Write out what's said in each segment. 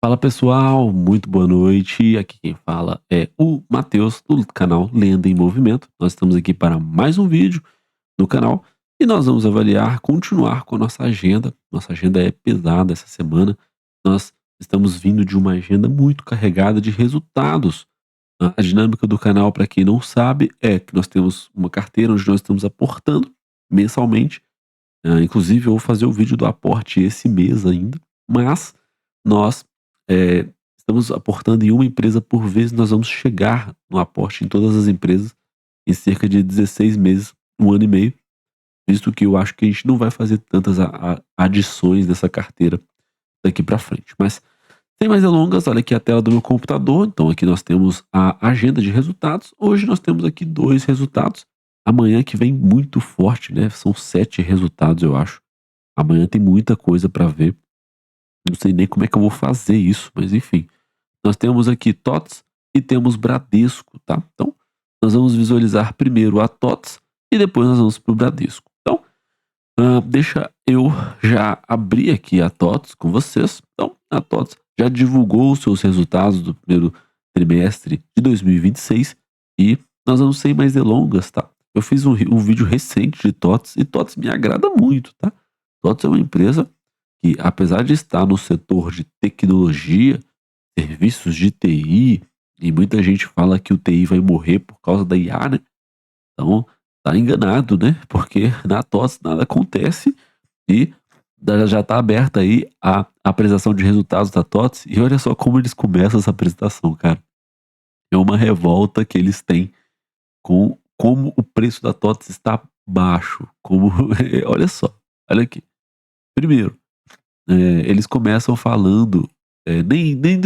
Fala pessoal, muito boa noite. Aqui quem fala é o Matheus do canal Lenda em Movimento. Nós estamos aqui para mais um vídeo no canal e nós vamos continuar com a nossa agenda. Nossa agenda é pesada essa semana. Nós estamos vindo de uma agenda muito carregada de resultados. A dinâmica do canal, para quem não sabe, é que nós temos uma carteira onde nós estamos aportando mensalmente. Inclusive, eu vou fazer o vídeo do aporte esse mês ainda, mas nós estamos aportando em uma empresa por vez. Nós vamos chegar no aporte em todas as empresas em cerca de 16 meses, um ano e meio, visto que eu acho que a gente não vai fazer tantas adições dessa carteira daqui para frente. Mas, sem mais delongas, olha aqui a tela do meu computador. Então, aqui nós temos a agenda de resultados. Hoje nós temos aqui 2 resultados. Amanhã que vem muito forte, né? São 7 resultados, eu acho. Amanhã tem muita coisa para ver. Não sei nem como é que eu vou fazer isso, mas enfim. Nós temos aqui TOTS e temos Bradesco, tá? Então, nós vamos visualizar primeiro a TOTS e depois nós vamos para o Bradesco. Então, deixa eu já abrir aqui a TOTS com vocês. Então, a TOTS já divulgou os seus resultados do primeiro trimestre de 2026 e nós vamos sem mais delongas, tá? Eu fiz um vídeo recente de TOTS e TOTS me agrada muito, tá? TOTS é uma empresa que, apesar de estar no setor de tecnologia, serviços de TI, e muita gente fala que o TI vai morrer por causa da IA, né? Então, tá enganado, né? Porque na TOTS nada acontece e já tá aberta aí a apresentação de resultados da TOTS. E olha só como eles começam essa apresentação, cara. É uma revolta que eles têm com como o preço da TOTS está baixo. Como, olha só, olha aqui. Primeiro, eles começam falando, nem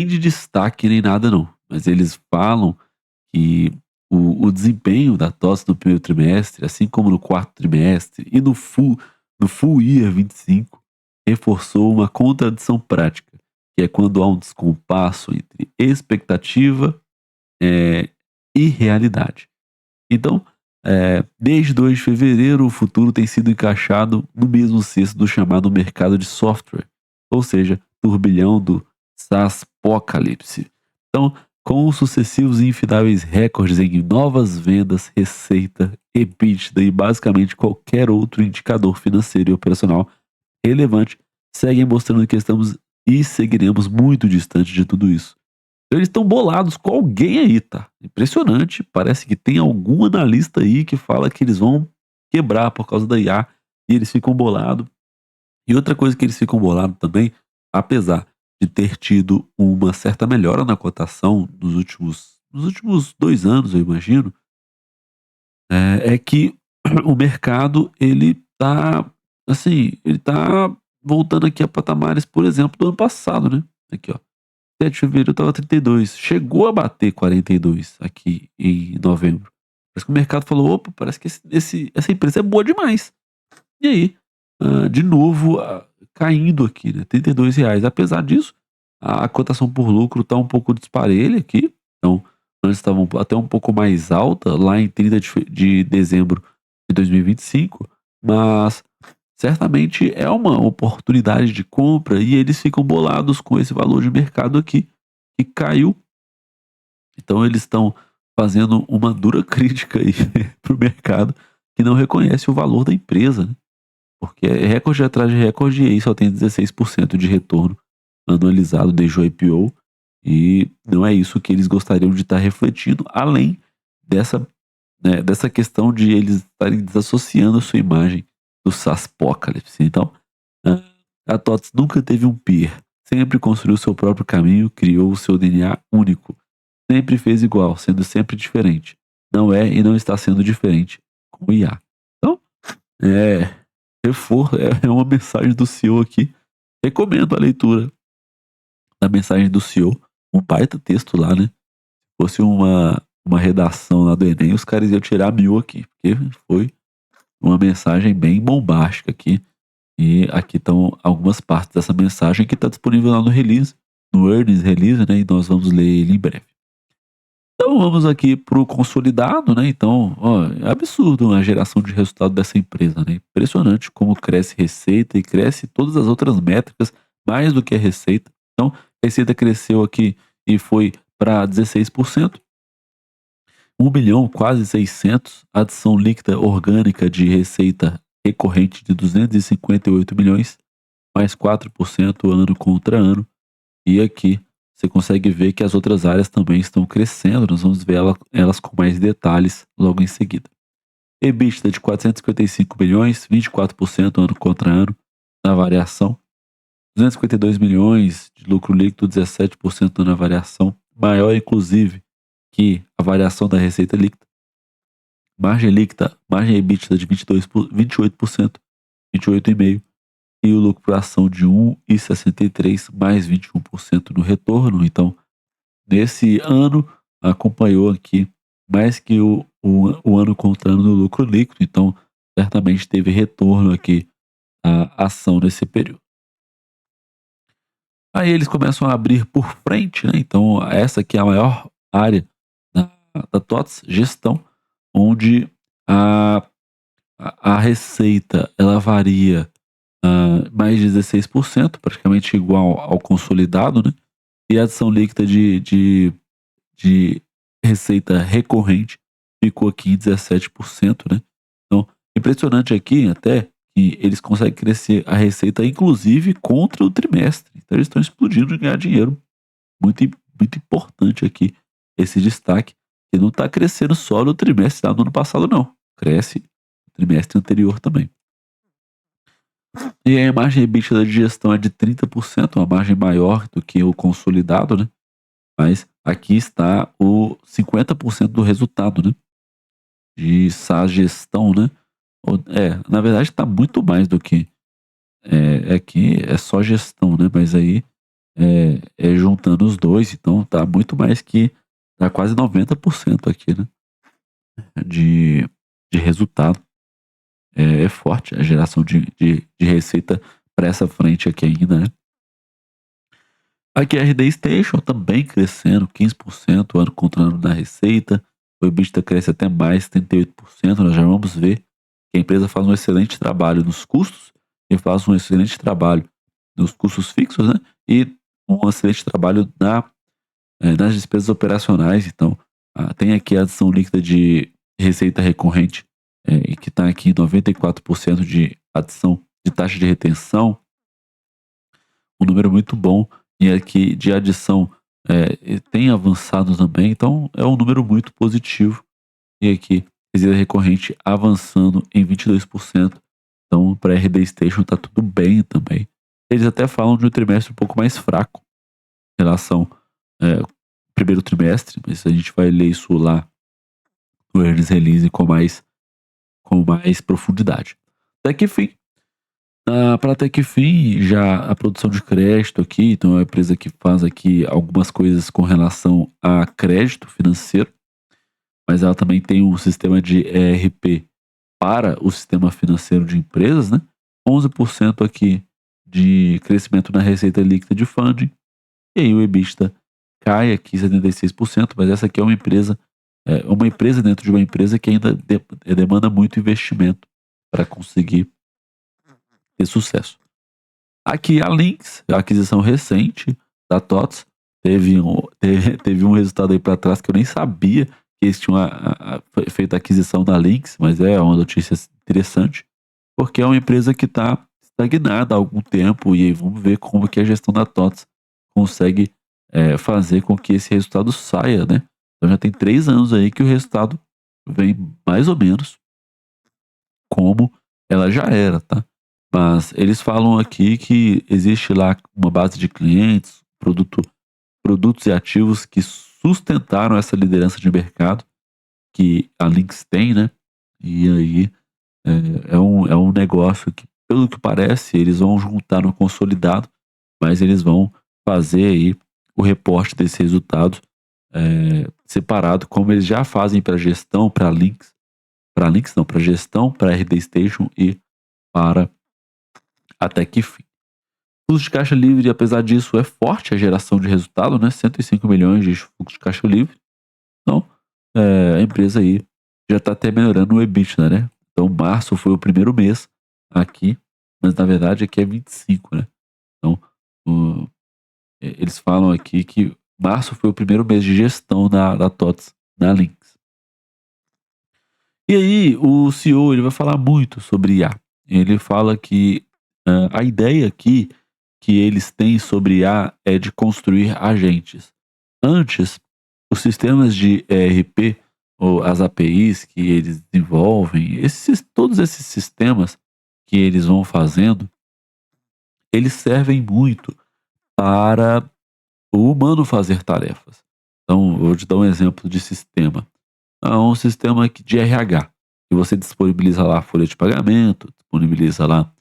de destaque nem nada não, mas eles falam que o desempenho da TOTS no primeiro trimestre, assim como no quarto trimestre e no full year 25, reforçou uma contradição prática, que é quando há um descompasso entre expectativa e realidade. Então, desde 2 de fevereiro, o futuro tem sido encaixado no mesmo cesto do chamado mercado de software, ou seja, turbilhão do SaaS-apocalipse. Então, com os sucessivos e infidáveis recordes em novas vendas, receita, EBITDA e basicamente qualquer outro indicador financeiro e operacional relevante, seguem mostrando que estamos e seguiremos muito distante de tudo isso. Eles estão bolados com alguém aí, tá? Impressionante. Parece que tem algum analista aí que fala que eles vão quebrar por causa da IA e eles ficam bolados. E outra coisa que eles ficam bolados também, apesar de ter tido uma certa melhora na cotação nos últimos 2 anos, eu imagino, é que o mercado ele tá assim, ele tá voltando aqui a patamares, por exemplo, do ano passado, né? Aqui, ó. 7 de fevereiro estava 32. Chegou a bater 42 aqui em novembro. Parece que o mercado falou: opa, parece que essa empresa é boa demais. E aí, de novo, caindo aqui, né? R$ 32. Apesar disso, a cotação por lucro está um pouco disparelha aqui. Então, nós estávamos até um pouco mais alta lá em 30 de dezembro de 2025, mas certamente é uma oportunidade de compra e eles ficam bolados com esse valor de mercado aqui, que caiu. Então eles estão fazendo uma dura crítica aí para o mercado que não reconhece o valor da empresa, né? Porque é recorde atrás de recorde e aí só tem 16% de retorno anualizado desde o IPO e não é isso que eles gostariam de estar refletindo, além dessa, dessa questão de eles estarem desassociando a sua imagem do SaaS-apocalipse. Então, a TOTS nunca teve um peer, sempre construiu seu próprio caminho, criou o seu DNA único, sempre fez igual, sendo sempre diferente. Não é e não está sendo diferente com o IA. Então, é uma mensagem do CEO aqui. Recomendo a leitura da mensagem do CEO. Um baita texto lá, né? Se fosse uma redação lá do Enem, os caras iam tirar 1000 aqui, porque foi uma mensagem bem bombástica aqui. E aqui estão algumas partes dessa mensagem que está disponível lá no release, no earnings release, né? E nós vamos ler ele em breve. Então vamos aqui para o consolidado, né? Então, ó, é absurdo a geração de resultado dessa empresa, né? Impressionante como cresce receita e cresce todas as outras métricas mais do que a receita. Então, receita cresceu aqui e foi para 16%. 1 bilhão, quase 600, adição líquida orgânica de receita recorrente de 258 milhões, mais 4% ano contra ano. E aqui você consegue ver que as outras áreas também estão crescendo, nós vamos ver elas com mais detalhes logo em seguida. EBITDA de 455 milhões, 24% ano contra ano na variação. 252 milhões de lucro líquido, 17% na variação, maior inclusive que a variação da receita líquida. Margem líquida, margem EBITDA de 28%, 28,5%, e o lucro por ação de 1,63 mais 21% no retorno. Então, nesse ano, acompanhou aqui mais que o ano contra ano no lucro líquido. Então, certamente teve retorno aqui a ação nesse período. Aí eles começam a abrir por frente, né? Então, essa aqui é a maior área da TOTVS, gestão, onde a receita ela varia mais de 16%, praticamente igual ao consolidado, né? E a adição líquida de receita recorrente ficou aqui em 17%, né? Então, impressionante aqui até que eles conseguem crescer a receita, inclusive contra o trimestre. Então, eles estão explodindo de ganhar dinheiro. Muito, muito importante aqui esse destaque, que não está crescendo só no trimestre do ano passado, não. Cresce no trimestre anterior também. E a margem EBITDA de gestão é de 30%, uma margem maior do que o consolidado, né? Mas aqui está o 50% do resultado, né? De essa gestão, né? Na verdade está muito mais do que aqui é só gestão, né? Mas aí juntando os dois, então tá muito mais que dá quase 90% aqui, né? De resultado. É forte a geração de receita para essa frente aqui ainda, né? Aqui a RD Station também crescendo 15% ano contra ano na receita. O EBITDA cresce até mais 38%. Nós já vamos ver que a empresa faz um excelente trabalho nos custos e faz um excelente trabalho nos custos fixos, né? E um excelente trabalho nas despesas operacionais. Então, tem aqui a adição líquida de receita recorrente, que está aqui em 94% de adição de taxa de retenção, um número muito bom. E aqui de adição tem avançado também, então é um número muito positivo. E aqui, receita recorrente avançando em 22%. Então, para a RD Station está tudo bem também. Eles até falam de um trimestre um pouco mais fraco em relação ao primeiro trimestre, mas a gente vai ler isso lá no Earnings Release com mais profundidade. Até que fim. Para até que fim, já a produção de crédito aqui, então é uma empresa que faz aqui algumas coisas com relação a crédito financeiro, mas ela também tem um sistema de ERP para o sistema financeiro de empresas, né? 11% aqui de crescimento na receita líquida de funding, e aí o EBITDA cai aqui 76%, mas essa aqui é uma empresa dentro de uma empresa que ainda demanda muito investimento para conseguir ter sucesso. Aqui a Lynx, a aquisição recente da TOTVS, teve um resultado aí para trás que eu nem sabia que eles tinham feito a aquisição da Lynx, mas é uma notícia interessante, porque é uma empresa que está estagnada há algum tempo, e aí vamos ver como que a gestão da TOTVS consegue fazer com que esse resultado saia, né? Então já tem 3 anos aí que o resultado vem mais ou menos como ela já era, tá? Mas eles falam aqui que existe lá uma base de clientes, produtos e ativos que sustentaram essa liderança de mercado que a Lynx tem, né? E aí é um negócio que, pelo que parece, eles vão juntar no consolidado, mas eles vão fazer aí o reporte desse resultado separado, como eles já fazem para gestão, para gestão, para RD Station e para até que fim. Fluxo de caixa livre, apesar disso, é forte a geração de resultado, né? 105 milhões de fluxo de caixa livre. Então, a empresa aí já está até melhorando o EBITDA, né? Então, março foi o primeiro mês aqui, mas na verdade aqui é 25, né? Então, eles falam aqui que março foi o primeiro mês de gestão da TOTS na Lynx. E aí o CEO ele vai falar muito sobre IA. Ele fala que a ideia aqui que eles têm sobre IA é de construir agentes. Antes, os sistemas de ERP ou as APIs que eles desenvolvem, todos esses sistemas que eles vão fazendo, eles servem muito para o humano fazer tarefas. Então, vou te dar um exemplo de sistema. É um sistema de RH, que você disponibiliza lá a folha de pagamento, disponibiliza lá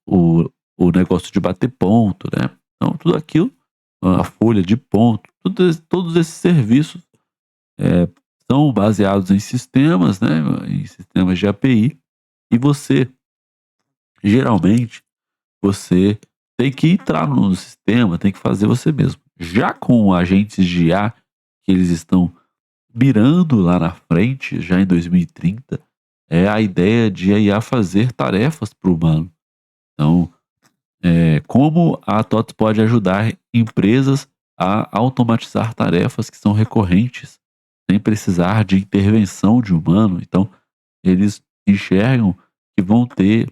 o negócio de bater ponto, né? Então, tudo aquilo, a folha de ponto, todos esses serviços eh, são baseados em sistemas, né? Em sistemas de API, e geralmente, você tem que entrar no sistema, tem que fazer você mesmo. Já com agentes de IA, que eles estão mirando lá na frente, já em 2030, é a ideia de a IA fazer tarefas para o humano. Então, como a TOTS pode ajudar empresas a automatizar tarefas que são recorrentes, sem precisar de intervenção de humano. Então, eles enxergam que vão ter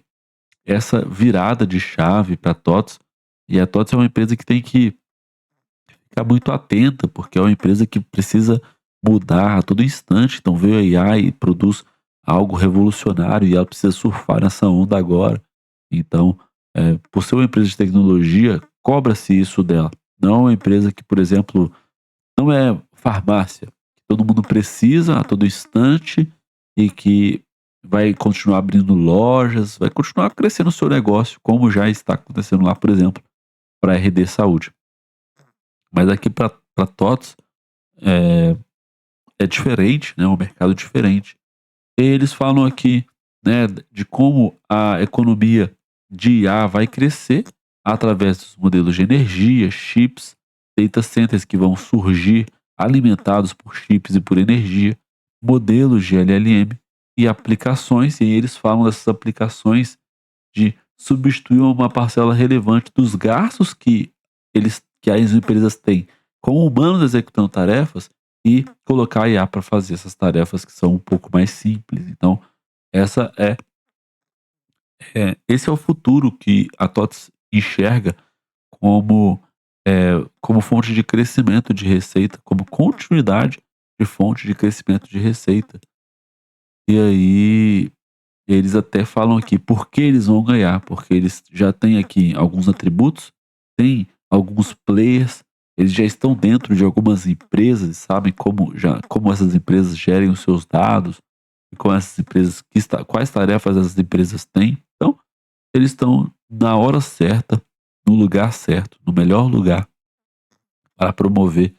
essa virada de chave para a TOTS, e a TOTS é uma empresa que tem que ficar muito atenta, porque é uma empresa que precisa mudar a todo instante. Então veio a IA e produz algo revolucionário e ela precisa surfar nessa onda agora. Então, por ser uma empresa de tecnologia, cobra-se isso dela. Não é uma empresa que, por exemplo, não é farmácia, que todo mundo precisa a todo instante e que vai continuar abrindo lojas, vai continuar crescendo o seu negócio, como já está acontecendo lá, por exemplo, para a RD Saúde. Mas aqui para TOTS é, é diferente, né? Um mercado diferente. E eles falam aqui, né, de como a economia de IA vai crescer através dos modelos de energia, chips, data centers que vão surgir alimentados por chips e por energia, modelos de LLM e aplicações, e eles falam dessas aplicações de substituir uma parcela relevante dos gastos que as empresas têm com humanos executando tarefas e colocar a IA para fazer essas tarefas que são um pouco mais simples. Então, essa esse é o futuro que a TOTS enxerga como, como fonte de crescimento de receita, como continuidade de fonte de crescimento de receita. E aí, eles até falam aqui por que eles vão ganhar, porque eles já têm aqui alguns atributos, têm alguns players, eles já estão dentro de algumas empresas, sabem como essas empresas gerem os seus dados, e com essas empresas, quais tarefas essas empresas têm. Então, eles estão na hora certa, no lugar certo, no melhor lugar para promover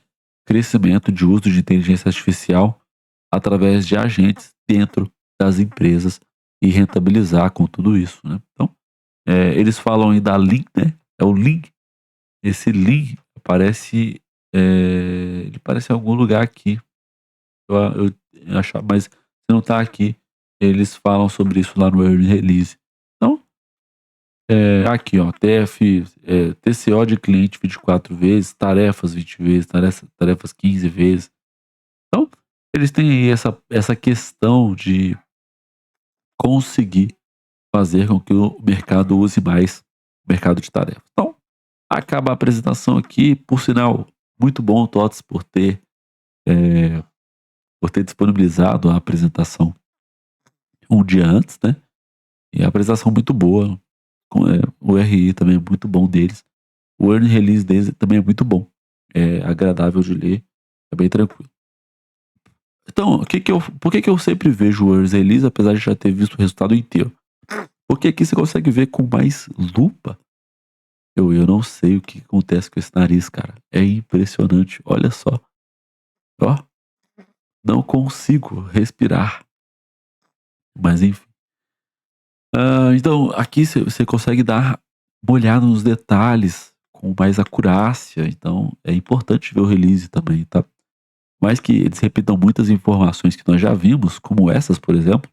crescimento de uso de inteligência artificial através de agentes dentro das empresas e rentabilizar com tudo isso, né? Então, eles falam aí da Lean, né? É o Lean. Esse Lean aparece, ele aparece em algum lugar aqui. Eu achar, mas se não está aqui, eles falam sobre isso lá no Early Release. Então, aqui, ó, TCO de cliente 24 vezes, tarefas 20 vezes, tarefas 15 vezes. Então, eles têm aí essa questão de conseguir fazer com que o mercado use mais o mercado de tarefas. Então, acaba a apresentação aqui, por sinal, muito bom, TOTS, por ter disponibilizado a apresentação um dia antes, né? E a apresentação muito boa, o RI também é muito bom deles. O early release deles também é muito bom, é agradável de ler, é bem tranquilo. Então, por que eu sempre vejo o early release, apesar de já ter visto o resultado inteiro? Porque aqui você consegue ver com mais lupa. Eu não sei o que acontece com esse nariz, cara. É impressionante. Olha só. Ó, não consigo respirar. Mas enfim. Então, aqui você consegue dar uma olhada nos detalhes com mais acurácia. Então, é importante ver o release também, tá? Mais que eles repitam muitas informações que nós já vimos, como essas, por exemplo,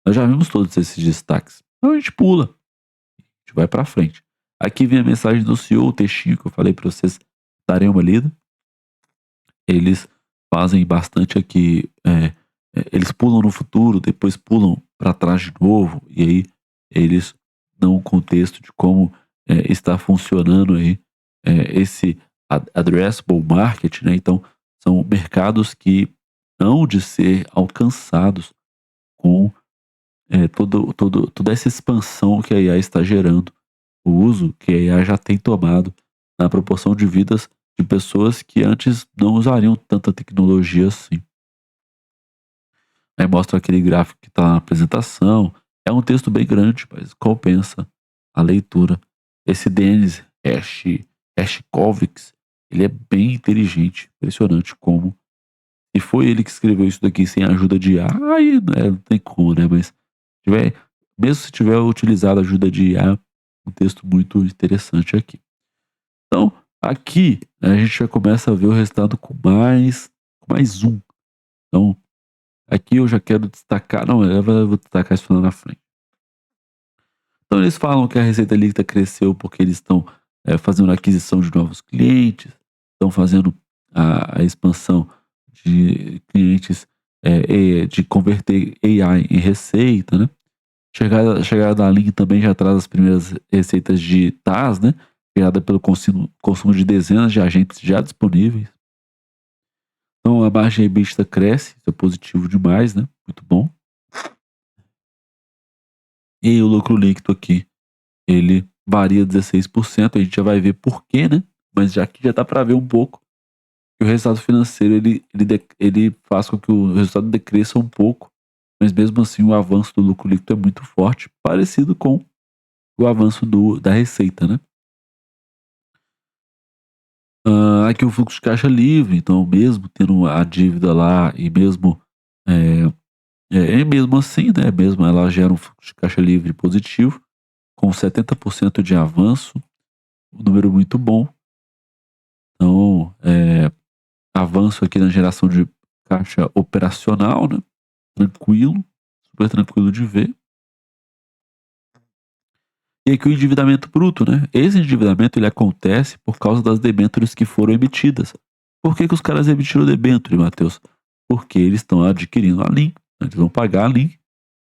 nós já vimos todos esses destaques. Então a gente pula, a gente vai pra frente. Aqui vem a mensagem do CEO, o textinho que eu falei para vocês darem uma lida. Eles fazem bastante aqui, eles pulam no futuro, depois pulam para trás de novo, e aí eles dão um contexto de como está funcionando aí esse addressable market, né? Então, são mercados que hão de ser alcançados com toda essa expansão que a IA está gerando, o uso que a IA já tem tomado na proporção de vidas de pessoas que antes não usariam tanta tecnologia assim. Aí mostra aquele gráfico que está na apresentação. É um texto bem grande, mas compensa a leitura. Esse Denis Hershkovich, ele é bem inteligente, impressionante como. E foi ele que escreveu isso daqui sem a ajuda de IA, aí né, não tem como, né? Mas tiver, mesmo se tiver utilizado a ajuda de IA, um texto muito interessante aqui. Então, aqui né, a gente já começa a ver o resultado com mais zoom. Então, aqui eu já quero destacar, não, eu vou destacar isso lá na frente. Então, eles falam que a receita líquida cresceu porque eles estão fazendo a aquisição de novos clientes, estão fazendo a expansão de clientes, de converter AI em receita, né? Chegada da Lean também já traz as primeiras receitas de TaaS, né? Gerada pelo consumo de dezenas de agentes já disponíveis. Então a margem EBITDA cresce, isso é positivo demais, né? Muito bom. E o lucro líquido aqui, ele varia 16%, a gente já vai ver por quê, né? Mas já aqui já dá para ver um pouco que o resultado financeiro ele faz com que o resultado decresça um pouco, mas mesmo assim o avanço do lucro líquido é muito forte, parecido com o avanço da receita, né? Aqui o fluxo de caixa livre, então mesmo tendo a dívida lá e mesmo é, mesmo assim, né? Mesmo ela gera um fluxo de caixa livre positivo, com 70% de avanço, um número muito bom. Então, avanço aqui na geração de caixa operacional, né? Tranquilo, super tranquilo de ver. E aqui o endividamento bruto, né? Esse endividamento ele acontece por causa das debêntures que foram emitidas. Por que os caras emitiram debênture, Matheus? Porque eles estão adquirindo a Lean, eles vão pagar a Lean.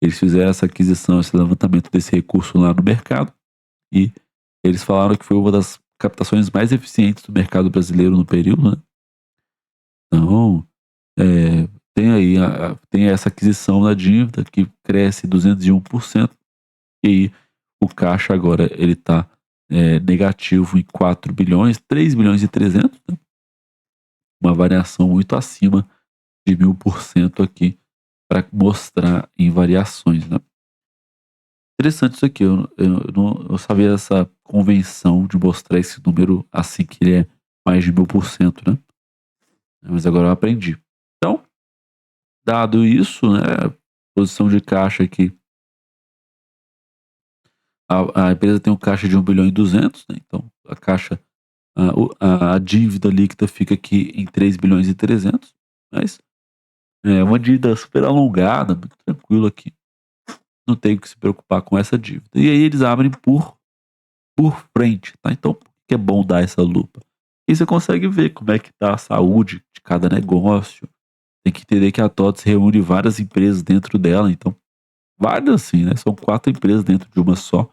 Eles fizeram essa aquisição, esse levantamento desse recurso lá no mercado e eles falaram que foi uma das captações mais eficientes do mercado brasileiro no período, né? Então, tem aí tem essa aquisição da dívida que cresce 201%, e aí o caixa agora ele está negativo em 4 bilhões, 3 bilhões e 300, né? Uma variação muito acima de 1000% aqui para mostrar em variações, né? Interessante isso aqui, eu sabia dessa convenção de mostrar esse número assim que ele é mais de 1000%, né? Mas agora eu aprendi. Então, dado isso, né, posição de caixa aqui, a empresa tem um caixa de 1 bilhão e 200, né? Então a caixa, a dívida líquida fica aqui em 3 bilhões e 300, mas é uma dívida super alongada, muito tranquilo aqui. Não tem que se preocupar com essa dívida. E aí eles abrem por frente, tá? Então, por que é bom dar essa lupa? E você consegue ver como é que tá a saúde de cada negócio. Tem que entender que a TOTS reúne várias empresas dentro dela, então, várias assim, né? São 4 empresas dentro de uma só.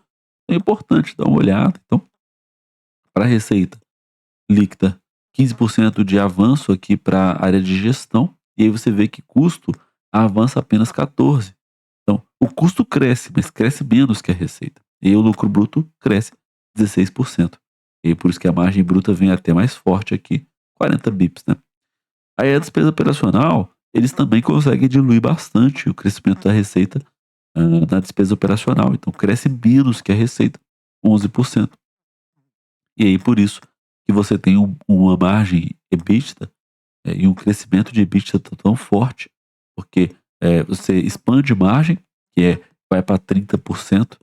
É importante dar uma olhada. Então, para a receita líquida, 15% de avanço aqui para a área de gestão, e aí você vê que custo avança apenas 14%. Então, o custo cresce, mas cresce menos que a receita. E o lucro bruto cresce 16%. E por isso que a margem bruta vem até mais forte aqui, 40 bips, né? Aí a despesa operacional, eles também conseguem diluir bastante o crescimento da receita na despesa operacional. Então cresce menos que a receita, 11%. E aí por isso que você tem uma margem EBITDA e um crescimento de EBITDA tão forte, porque você expande margem, que vai para 30%,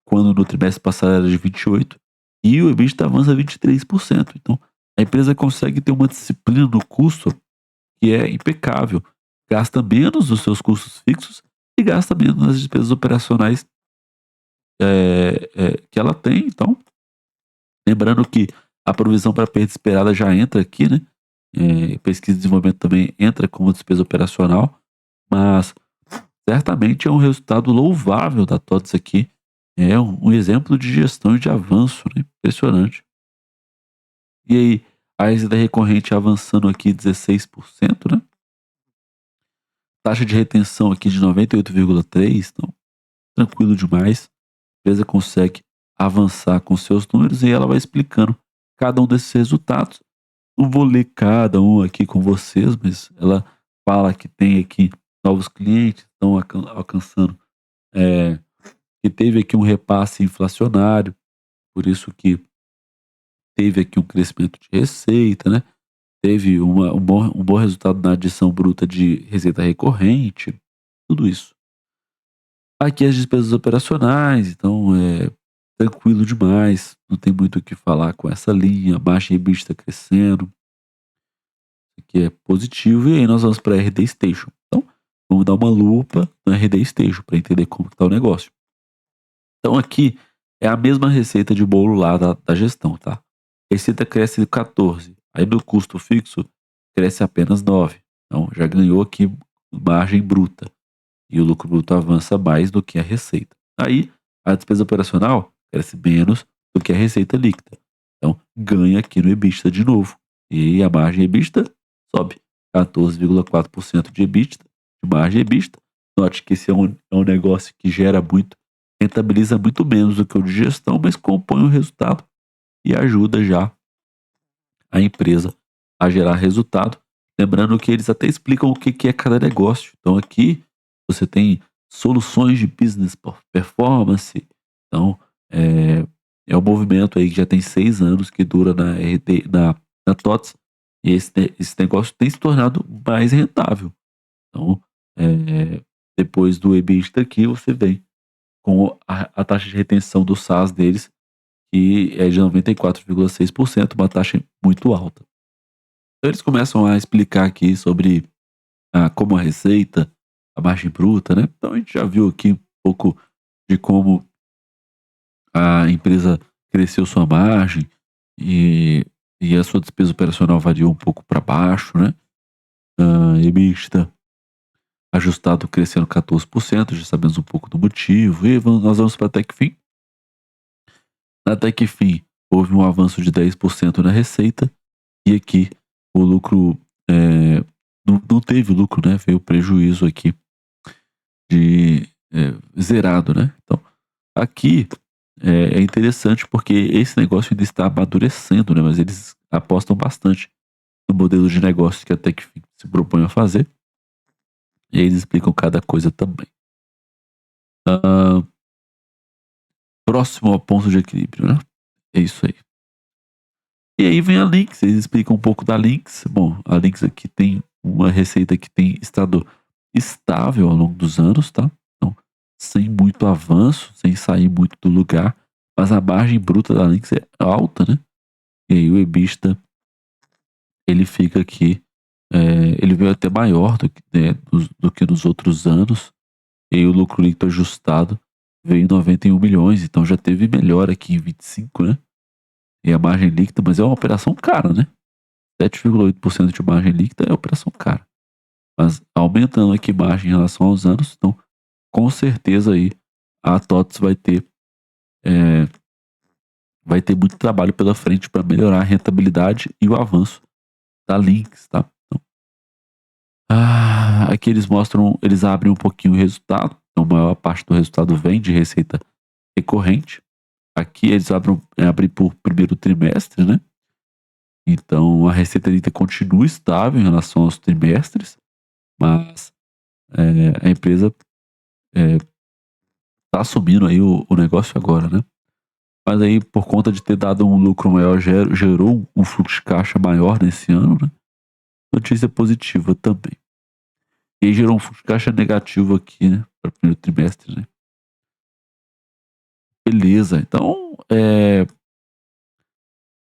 quando no trimestre passado era de 28%, e o EBITDA avança 23%. Então, a empresa consegue ter uma disciplina no custo que é impecável. Gasta menos dos seus custos fixos e gasta menos nas despesas operacionais que ela tem. Então, Lembrando que a provisão para perda esperada já entra aqui, né? Pesquisa e desenvolvimento também entra como despesa operacional, mas certamente é um resultado louvável da TOTVS aqui. É um exemplo de gestão e de avanço, né? Impressionante. E aí, a receita recorrente avançando aqui 16%, né? Taxa de retenção aqui de 98,3%, então tranquilo demais. A empresa consegue avançar com seus números e ela vai explicando cada um desses resultados. Não vou ler cada um aqui com vocês, mas ela fala que tem aqui novos clientes, estão alcançando, é, que teve aqui um repasse inflacionário, por isso que teve aqui um crescimento de receita, né? Teve um bom resultado na adição bruta de receita recorrente, tudo isso. Aqui as despesas operacionais, então tranquilo demais, não tem muito o que falar com essa linha, margem EBITDA crescendo, que é positivo, e aí nós vamos para a RD Station. Então, vamos dar uma lupa na RD Station para entender como está o negócio. Então, aqui é a mesma receita de bolo lá da gestão, tá? A receita cresce 14, aí no custo fixo cresce apenas 9. Então, já ganhou aqui margem bruta, e o lucro bruto avança mais do que a receita. Aí, a despesa operacional cresce menos do que a receita líquida. Então, ganha aqui no EBITDA de novo. E aí a margem EBITDA sobe 14,4% de EBITDA, de margem EBITDA. Note que esse é um negócio que gera muito, rentabiliza muito menos do que o de gestão, mas compõe o resultado e ajuda já a empresa a gerar resultado. Lembrando que eles até explicam o que é cada negócio. Então aqui você tem soluções de business performance. Então é um movimento aí que já tem 6 anos que dura na TOTS, e esse negócio tem se tornado mais rentável. Então, depois do EBITDA aqui, você vem com a taxa de retenção do SaaS deles, que é de 94,6%, uma taxa muito alta. Então, eles começam a explicar aqui sobre como a receita, a margem bruta, né? Então, a gente já viu aqui um pouco de como a empresa cresceu sua margem e, e a sua despesa operacional variou um pouco para baixo, né? EBITDA ajustado crescendo 14%, já sabemos um pouco do motivo. E nós vamos para a Techfin. Na Techfin houve um avanço de 10% na receita, e aqui o lucro não teve lucro, né? Veio prejuízo aqui de zerado, né? Então aqui é interessante porque esse negócio ainda está amadurecendo, né? Mas eles apostam bastante no modelo de negócio que a Techfin se propõe a fazer. E aí eles explicam cada coisa também. Próximo ao ponto de equilíbrio, né? É isso aí. E aí vem a Lynx, eles explicam um pouco da Lynx. Bom, a Lynx aqui tem uma receita que tem estado estável ao longo dos anos, tá? Então, sem muito avanço, sem sair muito do lugar, mas a margem bruta da Lynx é alta, né? E aí o EBITDA, ele fica aqui, ele veio até maior do que nos outros anos, e aí o lucro líquido ajustado veio em 91 milhões, então já teve melhor aqui em 25, né? E a margem líquida, mas é uma operação cara, né? 7,8% de margem líquida é operação cara. Mas aumentando aqui margem em relação aos anos, então com certeza aí a TOTS vai ter muito trabalho pela frente para melhorar a rentabilidade e o avanço da Lynx, tá? Então, aqui eles abrem um pouquinho o resultado, então a maior parte do resultado vem de receita recorrente. Aqui eles abrem por primeiro trimestre, né? Então a receita líquida continua estável em relação aos trimestres, mas a empresa tá assumindo aí o negócio agora, né? Mas aí, por conta de ter dado um lucro maior, gerou um fluxo de caixa maior nesse ano, né? Notícia positiva também. E aí gerou um fluxo de caixa negativo aqui, né? Para o primeiro trimestre, né? Beleza, então,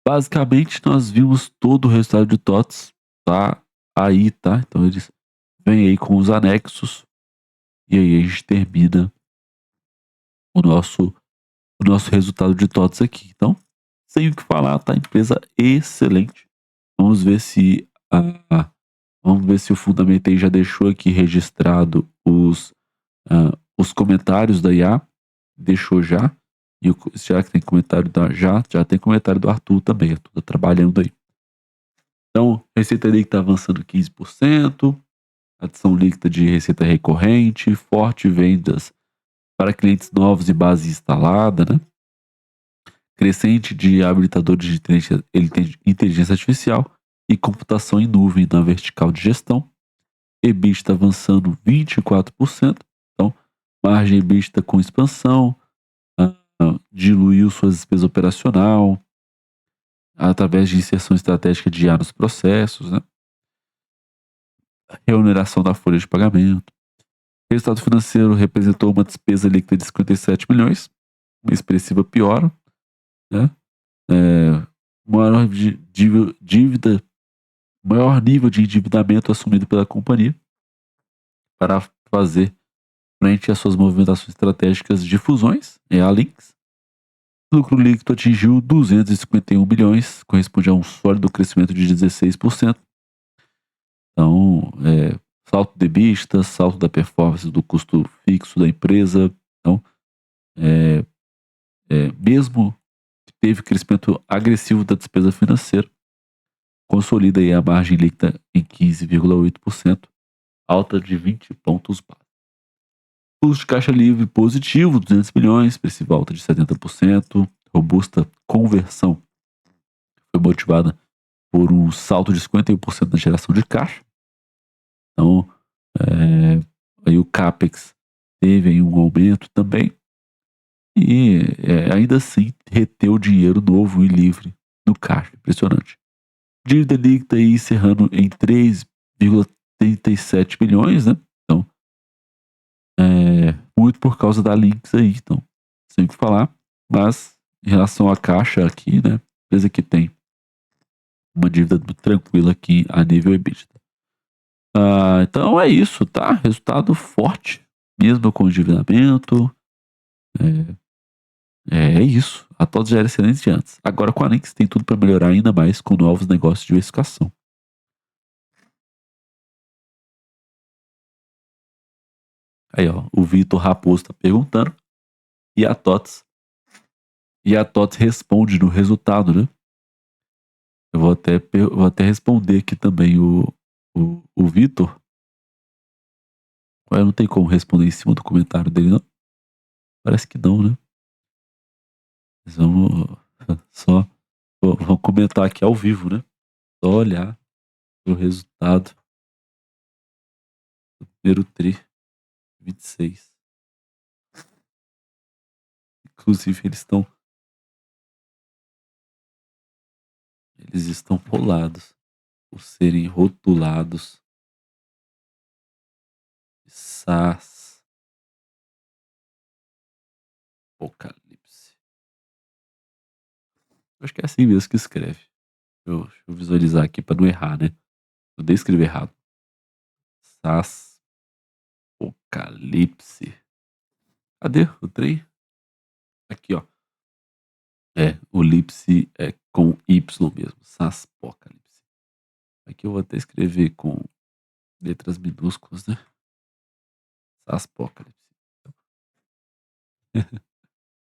basicamente nós vimos todo o resultado de TOTS, tá aí, tá? Então eles vêm aí com os anexos, e aí a gente termina o nosso resultado de TOTS aqui. Então, sem o que falar, tá? Empresa excelente. Vamos ver se vamos ver se o Fundamentei já deixou aqui registrado os comentários da IA. Deixou já. E será que tem comentário já tem comentário do Arthur também. Arthur tá trabalhando aí. Então, receita líquida avançando 15%, adição líquida de receita recorrente, forte vendas para clientes novos e base instalada, né? Crescente de habilitadores de inteligência artificial e computação em nuvem na vertical de gestão. EBITDA avançando 24%. Então, margem EBITDA com expansão, diluiu suas despesas operacional através de inserção estratégica de IA nos processos, né? Remuneração da folha de pagamento. Resultado financeiro representou uma despesa líquida de 57 milhões, uma expressiva piora, né? Maior dívida, maior nível de endividamento assumido pela companhia para fazer frente às suas movimentações estratégicas de fusões, a Linx. Lucro líquido atingiu 251 bilhões, corresponde a um sólido crescimento de 16%. Então, salto de EBITDA, salto da performance do custo fixo da empresa. Então, mesmo que teve crescimento agressivo da despesa financeira, consolida aí a margem líquida em 15,8%, alta de 20 pontos básicos. Fluxo de caixa livre positivo, 200 milhões, expressiva alta de 70%, robusta conversão foi motivada por um salto de 51% na geração de caixa. Então, aí o CAPEX teve aí um aumento também e ainda assim reteu dinheiro novo e livre no caixa, impressionante. Dívida líquida aí encerrando em 3,37 bilhões, né? Então, muito por causa da Linx aí, então, sem o que falar. Mas, em relação à caixa aqui, né? Empresa que tem uma dívida tranquila aqui a nível EBITDA. Então é isso, tá? Resultado forte, mesmo com endividamento. É isso. A TOTS já era excelente antes. Agora com a Linx tem tudo para melhorar ainda mais com novos negócios de diversificação. Aí, ó, o Vitor Raposo tá perguntando. E a TOTS responde no resultado, né? Eu vou até responder aqui também o Vitor. Não tem como responder em cima do comentário dele, não? Parece que não, né? Mas vamos comentar aqui ao vivo, né? Só olhar o resultado do primeiro tri 26. Inclusive, eles estão polados por serem rotulados de SaaS Apocalipse. Acho que é assim mesmo que escreve. Deixa eu visualizar aqui para não errar, né? Eu dei escrever errado. SaaS Apocalipse. Cadê o trem? Aqui, ó. O Lipse é com Y mesmo. SaaS Apocalipse. Aqui eu vou até escrever com letras minúsculas, né? SaaS Apocalipse.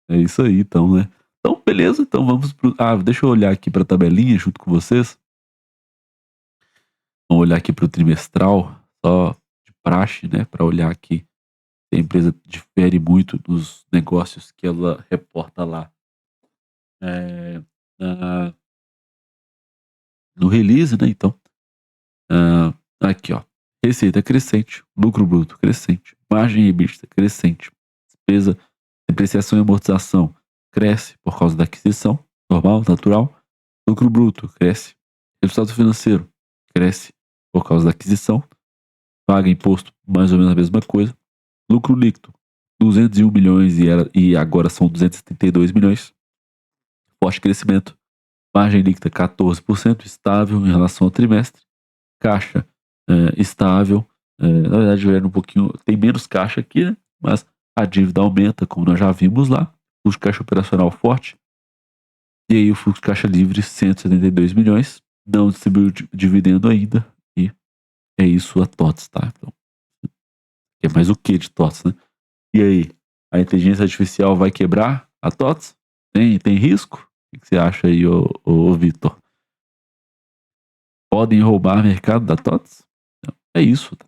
É isso aí, então, né? Então, beleza. Então vamos pro... deixa eu olhar aqui para a tabelinha junto com vocês. Vamos olhar aqui para o trimestral, só de praxe, né? Para olhar aqui. A empresa difere muito dos negócios que ela reporta lá no release, né? Então, aqui, ó. Receita crescente, lucro bruto crescente, margem EBITDA crescente, despesa, depreciação e amortização cresce por causa da aquisição, normal, natural. Lucro bruto cresce, resultado financeiro cresce por causa da aquisição, paga imposto, mais ou menos a mesma coisa. Lucro líquido, 201 milhões e agora são 272 milhões. Forte crescimento. Margem líquida 14%, estável em relação ao trimestre. Caixa estável. Na verdade, um pouquinho, tem menos caixa aqui, né? Mas a dívida aumenta, como nós já vimos lá. Custo de caixa operacional forte. E aí o fluxo de caixa livre, 172 milhões. Não distribuiu dividendo ainda. E é isso a TOTS, tá? Então, é mais o que de TOTS, né? E aí, a inteligência artificial vai quebrar a TOTS? Tem risco? O que você acha aí, ô Vitor? Podem roubar mercado da TOTS? Não, é isso, tá?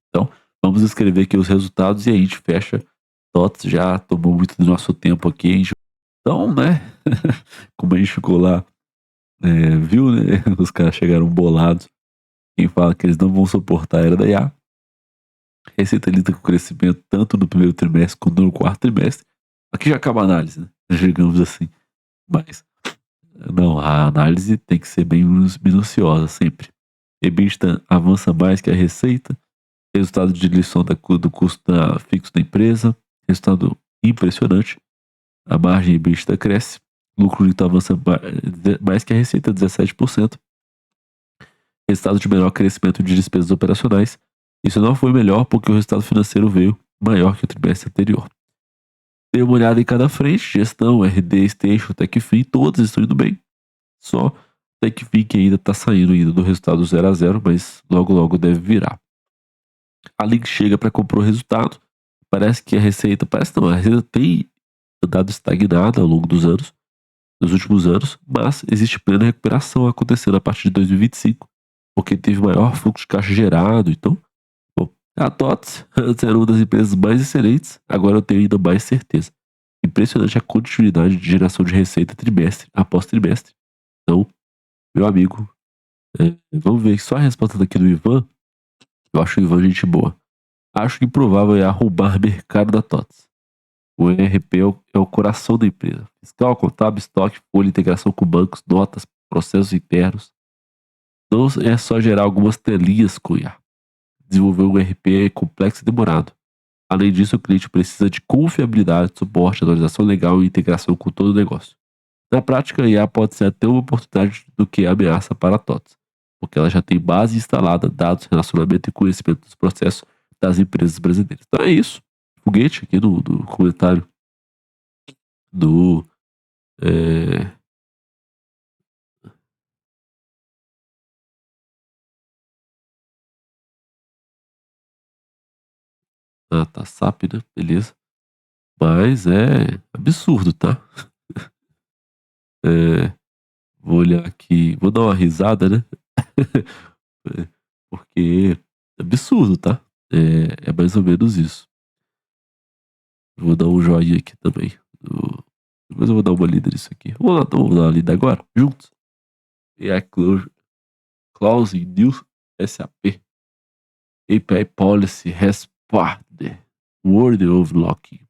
Então, vamos escrever aqui os resultados e aí a gente fecha. TOTS já tomou muito do nosso tempo aqui. Então, né? Como a gente ficou lá, viu, né? Os caras chegaram bolados. Quem fala que eles não vão suportar a era da IA. A Receita lida com crescimento tanto no primeiro trimestre quanto no quarto trimestre. Aqui já acaba a análise, né? Digamos assim. Mas, não, a análise tem que ser bem minuciosa sempre. EBITDA avança mais que a receita. Resultado de diluição do custo fixo da empresa. Resultado impressionante. A margem EBITDA cresce. Lucro líquido avança mais que a receita, 17%. Resultado de menor crescimento de despesas operacionais. Isso não foi melhor porque o resultado financeiro veio maior que o trimestre anterior. Dê uma olhada em cada frente, gestão, RD, Station, Techfin, todos estão indo bem. Só Techfin que ainda está saindo ainda do resultado 0 a 0, mas logo logo deve virar. A Link chega para comprar o resultado. Parece que a receita tem andado estagnada ao longo dos anos, nos últimos anos, mas existe plena recuperação acontecendo a partir de 2025, porque teve maior fluxo de caixa gerado. Então, bom, a TOTS antes era uma das empresas mais excelentes, agora eu tenho ainda mais certeza. Impressionante a continuidade de geração de receita trimestre após trimestre. Então, meu amigo, vamos ver só a resposta daqui do Ivan. Eu acho o Ivan gente boa. Acho que provável é arrombar mercado da TOTS. O ERP é o coração da empresa. Fiscal, contábil, estoque, folha, integração com bancos, notas, processos internos. Não é só gerar algumas telinhas com IA. Desenvolver um ERP é complexo e demorado. Além disso, o cliente precisa de confiabilidade, suporte, atualização legal e integração com todo o negócio. Na prática, a IA pode ser até uma oportunidade do que ameaça para a TOTS, porque ela já tem base instalada, dados, relacionamento e conhecimento dos processos das empresas brasileiras. Então é isso. Foguete aqui no comentário do. É... Ah, tá, SAP, né? Beleza. Mas é absurdo, tá? É, vou olhar aqui, vou dar uma risada, né? Porque é absurdo, tá? É mais ou menos isso. Vou dar um joinha aqui também. Depois eu vou dar uma lida nisso aqui. Vamos dar uma lida agora, juntos. E a Clause News SAP. API Policy Responder. Word of Locking.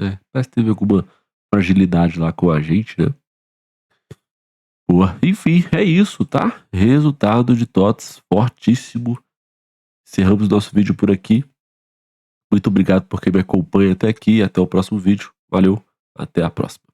Ah, parece que teve alguma fragilidade lá com a gente, né? Boa. Enfim, é isso, tá? Resultado de TOTS fortíssimo. Encerramos nosso vídeo por aqui. Muito obrigado por quem me acompanha até aqui. Até o próximo vídeo. Valeu, até a próxima.